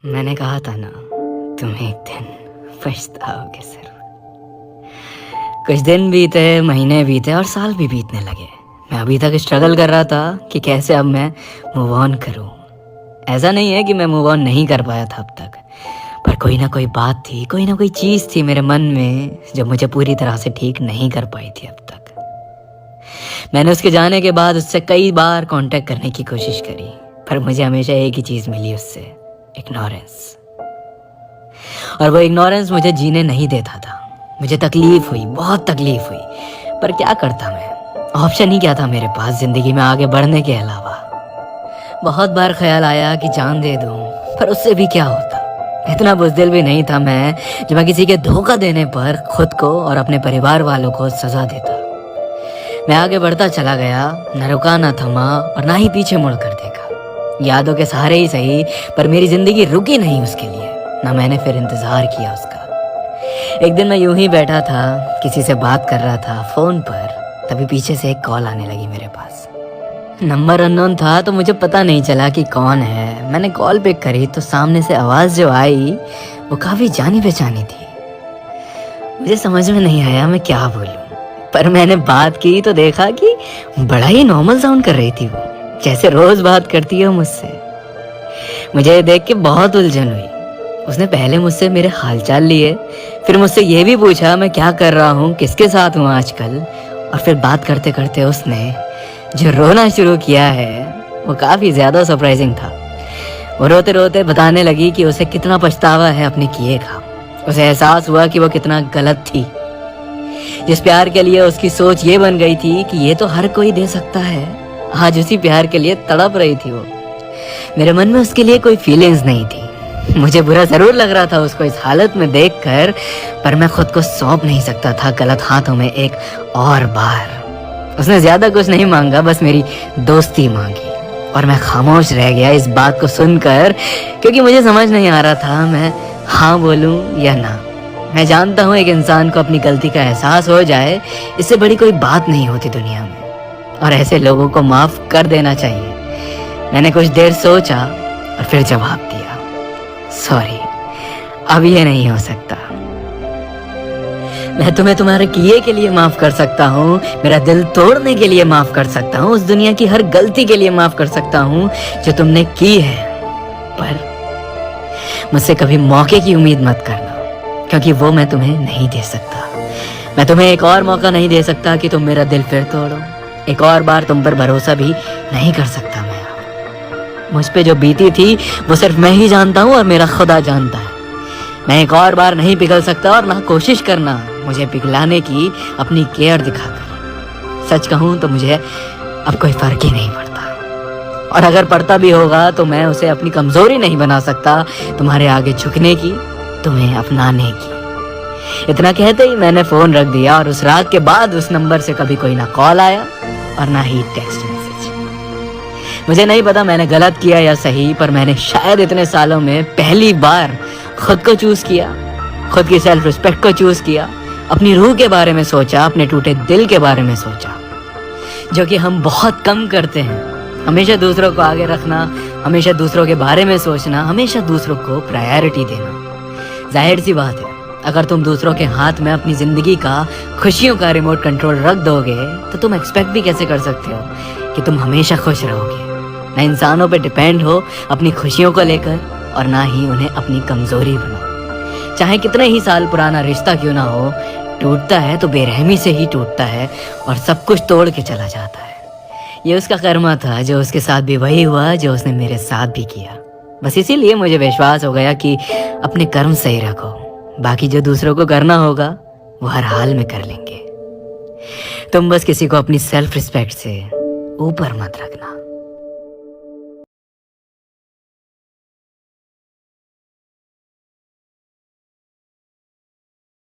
मैंने कहा था ना, तुम एक दिन पछताओगे जरूर। कुछ दिन बीते, महीने बीते और साल भी बीतने लगे। मैं अभी तक स्ट्रगल कर रहा था कि कैसे अब मैं मूव ऑन करूं। ऐसा नहीं है कि मैं मूव ऑन नहीं कर पाया था अब तक, पर कोई ना कोई बात थी, कोई ना कोई चीज़ थी मेरे मन में जो मुझे पूरी तरह से ठीक नहीं कर पाई थी अब तक। मैंने उसके जाने के बाद उससे कई बार कांटेक्ट करने की कोशिश करी, पर मुझे हमेशा एक ही चीज़ मिली उससे, इग्नोरेंस। और वो इग्नोरेंस मुझे जीने नहीं देता था। मुझे तकलीफ हुई, बहुत तकलीफ हुई, पर क्या करता मैं? ऑप्शन ही क्या था मेरे पास ज़िंदगी में आगे बढ़ने के अलावा? बहुत बार ख्याल आया कि जान दे दूं, पर उससे भी क्या होता? इतना बुज़दिल भी नहीं था मैं जो मैं किसी के धोखा देने पर खुद को और अपने परिवार वालों को सजा देता। मैं आगे बढ़ता चला गया, न रुका न थमा और ना ही पीछे मुड़ कर देखा। यादों के सहारे ही सही, पर मेरी ज़िंदगी रुकी नहीं उसके लिए, ना मैंने फिर इंतज़ार किया उसका। एक दिन मैं यूं ही बैठा था, किसी से बात कर रहा था फ़ोन पर, तभी पीछे से एक कॉल आने लगी मेरे पास। नंबर अननोन था तो मुझे पता नहीं चला कि कौन है। मैंने कॉल पिक करी तो सामने से आवाज़ जो आई वो काफ़ी जानी पहचानी थी। मुझे समझ में नहीं आया मैं क्या बोलूं, पर मैंने बात की तो देखा कि बड़ा ही नॉर्मल साउंड कर रही थी वो, जैसे रोज़ बात करती है मुझसे। मुझे देख के बहुत उलझन हुई। उसने पहले मुझसे मेरे हालचाल लिए, फिर मुझसे ये भी पूछा मैं क्या कर रहा हूँ, किसके साथ हूँ आजकल, और फिर बात करते करते उसने जो रोना शुरू किया है वो काफ़ी ज़्यादा सरप्राइजिंग था। वो रोते रोते बताने लगी कि उसे कितना पछतावा है अपने किए का। उसे एहसास हुआ कि वो कितना गलत थी। जिस प्यार के लिए उसकी सोच ये बन गई थी कि ये तो हर कोई दे सकता है, आज उसी प्यार के लिए तड़प रही थी वो। मेरे मन में उसके लिए कोई फीलिंग्स नहीं थी। मुझे बुरा ज़रूर लग रहा था उसको इस हालत में देखकर, पर मैं खुद को सौंप नहीं सकता था गलत हाथों में एक और बार। उसने ज़्यादा कुछ नहीं मांगा, बस मेरी दोस्ती मांगी, और मैं खामोश रह गया इस बात को सुनकर, क्योंकि मुझे समझ नहीं आ रहा था मैं हाँ बोलूँ या ना। मैं जानता हूँ एक इंसान को अपनी गलती का एहसास हो जाए, इससे बड़ी कोई बात नहीं होती दुनिया में, और ऐसे लोगों को माफ़ कर देना चाहिए। मैंने कुछ देर सोचा और फिर जवाब दिया, सॉरी, अब ये नहीं हो सकता। मैं तुम्हें तुम्हारे किए के लिए माफ कर सकता हूँ, मेरा दिल तोड़ने के लिए माफ कर सकता हूँ, उस दुनिया की हर गलती के लिए माफ कर सकता हूँ जो तुमने की है, पर मुझसे कभी मौके की उम्मीद मत करना, क्योंकि वो मैं तुम्हें नहीं दे सकता। मैं तुम्हें एक और मौका नहीं दे सकता कि तुम मेरा दिल फिर तोड़ो। एक और बार तुम पर भरोसा भी नहीं कर सकता मैं। मुझ पे जो बीती थी वो सिर्फ मैं ही जानता हूँ और मेरा खुदा जानता है। मैं एक और बार नहीं पिघल सकता, और ना कोशिश करना मुझे पिघलाने की अपनी केयर दिखाकर। सच कहूँ तो मुझे अब कोई फर्क ही नहीं पड़ता, और अगर पड़ता भी होगा तो मैं उसे अपनी कमजोरी नहीं बना सकता तुम्हारे आगे झुकने की, तुम्हें अपनाने की। इतना कहते ही मैंने फ़ोन रख दिया, और उस रात के बाद उस नंबर से कभी कोई ना कॉल आया और ना ही टेक्स्ट मैसेज। मुझे नहीं पता मैंने गलत किया या सही, पर मैंने शायद इतने सालों में पहली बार खुद को चूज़ किया, खुद की सेल्फ रिस्पेक्ट को चूज़ किया, अपनी रूह के बारे में सोचा, अपने टूटे दिल के बारे में सोचा, जो कि हम बहुत कम करते हैं। हमेशा दूसरों को आगे रखना, हमेशा दूसरों के बारे में सोचना, हमेशा दूसरों को प्रायोरिटी देना। जाहिर सी बात है, अगर तुम दूसरों के हाथ में अपनी ज़िंदगी का, खुशियों का रिमोट कंट्रोल रख दोगे तो तुम एक्सपेक्ट भी कैसे कर सकते हो कि तुम हमेशा खुश रहोगे। ना इंसानों पे डिपेंड हो अपनी खुशियों को लेकर, और ना ही उन्हें अपनी कमज़ोरी बनाओ। चाहे कितने ही साल पुराना रिश्ता क्यों ना हो, टूटता है तो बेरहमी से ही टूटता है, और सब कुछ तोड़ के चला जाता है। ये उसका कर्मा था, जो उसके साथ भी वही हुआ जो उसने मेरे साथ भी किया। बस इसीलिए मुझे विश्वास हो गया कि अपने कर्म सही रखो, बाकी जो दूसरों को करना होगा वो हर हाल में कर लेंगे। तुम बस किसी को अपनी सेल्फ रिस्पेक्ट से ऊपर मत रखना।